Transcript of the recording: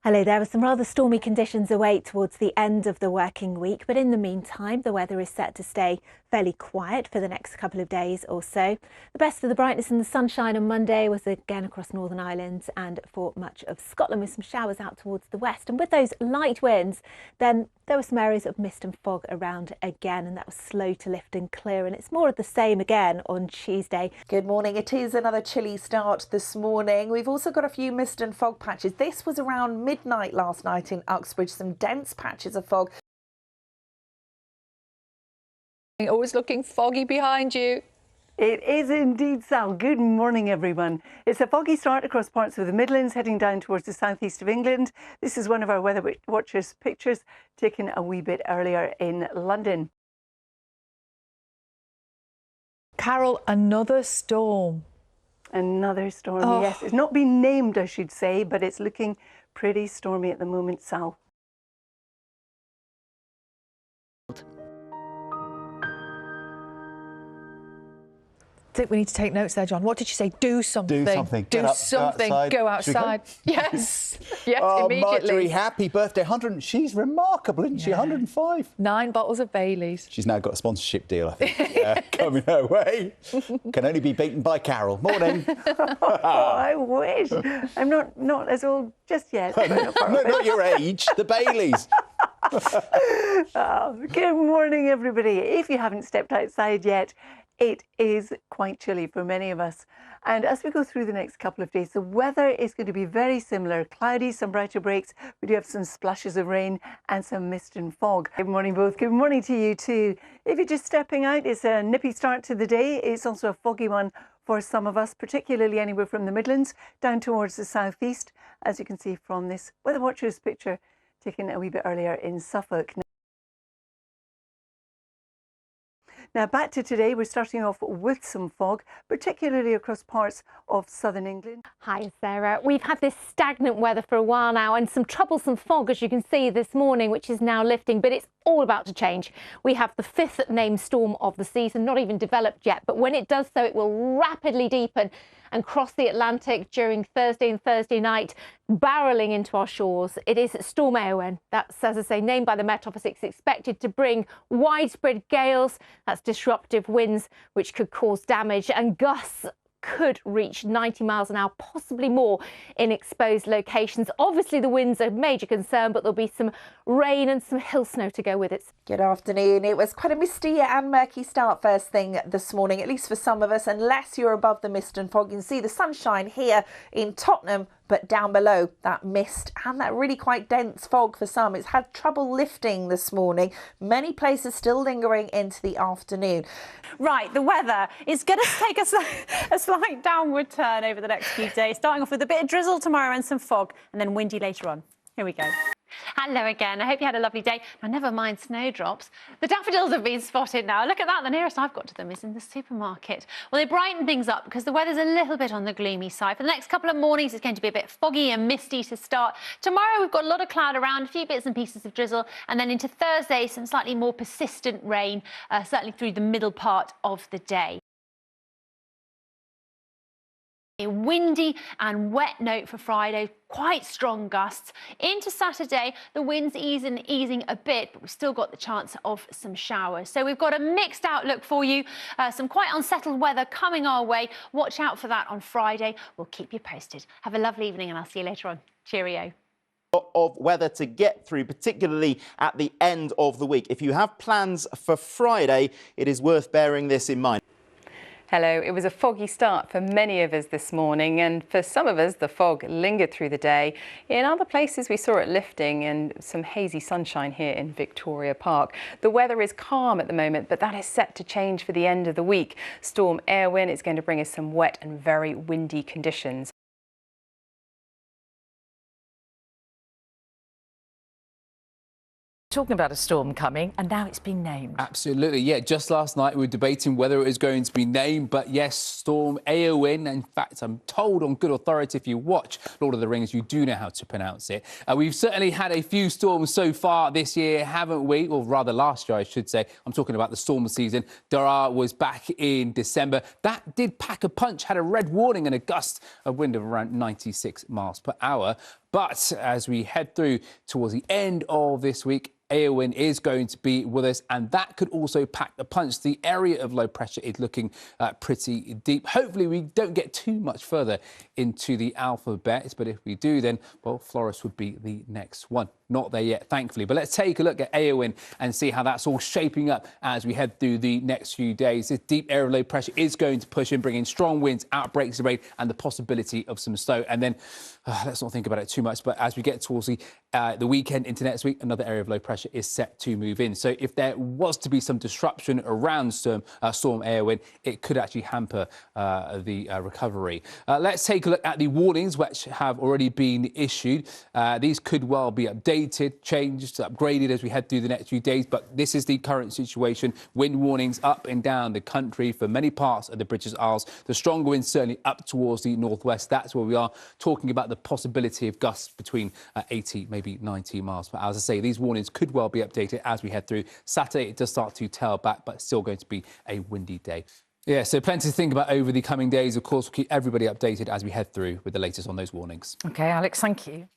Hello there. Some rather stormy conditions await towards the end of the working week, but in the meantime the weather is set to stay fairly quiet for the next couple of days or so. The best of the brightness and the sunshine on Monday was again across Northern Ireland and for much of Scotland, with some showers out towards the west. And with those light winds, then there were some areas of mist and fog around again, and that was slow to lift and clear, and it's more of the same again on Tuesday. Good morning. It is another chilly start this morning. We've also got a few mist and fog patches. This was around midnight last night in Uxbridge, some dense patches of fog. Always looking foggy behind you. It is indeed, Sal. Good morning, everyone. It's a foggy start across parts of the Midlands, heading down towards the southeast of England. This is one of our Weather Watchers pictures taken a wee bit earlier in London. Carol, another storm. Another storm, yes. It's not been named, I should say, but it's looking pretty stormy at the moment, Sal. I think we need to take notes there, John. What did you say? Do something. Do something. Do Get up, something. go outside. Go outside. Yes. Yes, Oh, immediately. Marjorie, happy birthday. 100. She's remarkable, isn't she? 105. 9 bottles of Baileys. She's now got a sponsorship deal, I think, coming her way. Can only be beaten by Carol. Morning. Oh, I wish. I'm not as old just yet. Not your age, the Baileys. Good morning, everybody. If you haven't stepped outside yet, it is quite chilly for many of us. And as we go through the next couple of days, the weather is going to be very similar. Cloudy, some brighter breaks. We do have some splashes of rain and some mist and fog. Good morning, both. Good morning to you too. If you're just stepping out, it's a nippy start to the day. It's also a foggy one for some of us, particularly anywhere from the Midlands down towards the southeast, as you can see from this Weather Watchers picture taken a wee bit earlier in Suffolk. Now back to today, we're starting off with some fog, particularly across parts of southern England. Hi Sarah. We've had this stagnant weather for a while now and some troublesome fog, as you can see this morning, which is now lifting, but it's all about to change. We have the 5th named storm of the season, not even developed yet, but when it does so, it will rapidly deepen and cross the Atlantic during Thursday and Thursday night, barrelling into our shores. It is Storm Éowyn. That's, as I say, named by the Met Office. It's expected to bring widespread gales, that's disruptive winds, which could cause damage, and gusts could reach 90 miles an hour, possibly more in exposed locations. Obviously, the winds are a major concern, but there'll be some rain and some hill snow to go with it. Good afternoon. It was quite a misty and murky start first thing this morning, at least for some of us, unless you're above the mist and fog. You can see the sunshine here in Tottenham, but down below that mist and that really quite dense fog for some. It's had trouble lifting this morning. Many places still lingering into the afternoon. Right, the weather is going to take a slight downward turn over the next few days, starting off with a bit of drizzle tomorrow and some fog, and then windy later on. Here we go. Hello again. I hope you had a lovely day. Now, never mind snowdrops. The daffodils have been spotted now. Look at that. The nearest I've got to them is in the supermarket. Well, they brighten things up because the weather's a little bit on the gloomy side. For the next couple of mornings, it's going to be a bit foggy and misty to start. Tomorrow, we've got a lot of cloud around, a few bits and pieces of drizzle. And then into Thursday, some slightly more persistent rain, certainly through the middle part of the day. A windy and wet note for Friday, quite strong gusts. Into Saturday, the winds easing a bit, but we've still got the chance of some showers. So we've got a mixed outlook for you, some quite unsettled weather coming our way. Watch out for that on Friday. We'll keep you posted. Have a lovely evening and I'll see you later on. Cheerio. Of weather to get through, particularly at the end of the week. If you have plans for Friday, it is worth bearing this in mind. Hello. It was a foggy start for many of us this morning, and for some of us the fog lingered through the day. In other places we saw it lifting and some hazy sunshine here in Victoria Park. The weather is calm at the moment, but that is set to change for the end of the week. Storm Éowyn is going to bring us some wet and very windy conditions. Talking about a storm coming, and now it's been named. Absolutely, yeah. Just last night we were debating whether it was going to be named, but yes, Storm Éowyn. In fact, I'm told on good authority, if you watch Lord of the Rings, you do know how to pronounce it. We've certainly had a few storms so far this year, haven't we? Or rather last year, I should say. I'm talking about the storm season. Dara was back in December. That did pack a punch, had a red warning and a gust of wind of around 96 miles per hour. But as we head through towards the end of this week, Éowyn is going to be with us, and that could also pack the punch. The area of low pressure is looking pretty deep. Hopefully we don't get too much further into the alphabet, but if we do, then, well, Flores would be the next one. Not there yet, thankfully. But let's take a look at Éowyn and see how that's all shaping up as we head through the next few days. This deep area of low pressure is going to push in, bringing strong winds, outbreaks of rain, and the possibility of some snow. And then, let's not think about it too much, but as we get towards the weekend into next week, another area of low pressure is set to move in. So if there was to be some disruption around Storm Éowyn, it could actually hamper the recovery. Let's take a look at the warnings which have already been issued. These could well be updated, changed, upgraded as we head through the next few days, but this is the current situation. Wind warnings up and down the country for many parts of the British Isles. The stronger winds certainly up towards the northwest. That's where we are talking about the possibility of gusts between 80, maybe 90 miles per hour. As I say, these warnings could well be updated as we head through. Saturday, it does start to tail back, but still going to be a windy day. Yeah, so plenty to think about over the coming days. Of course, we'll keep everybody updated as we head through with the latest on those warnings. OK, Alex, thank you.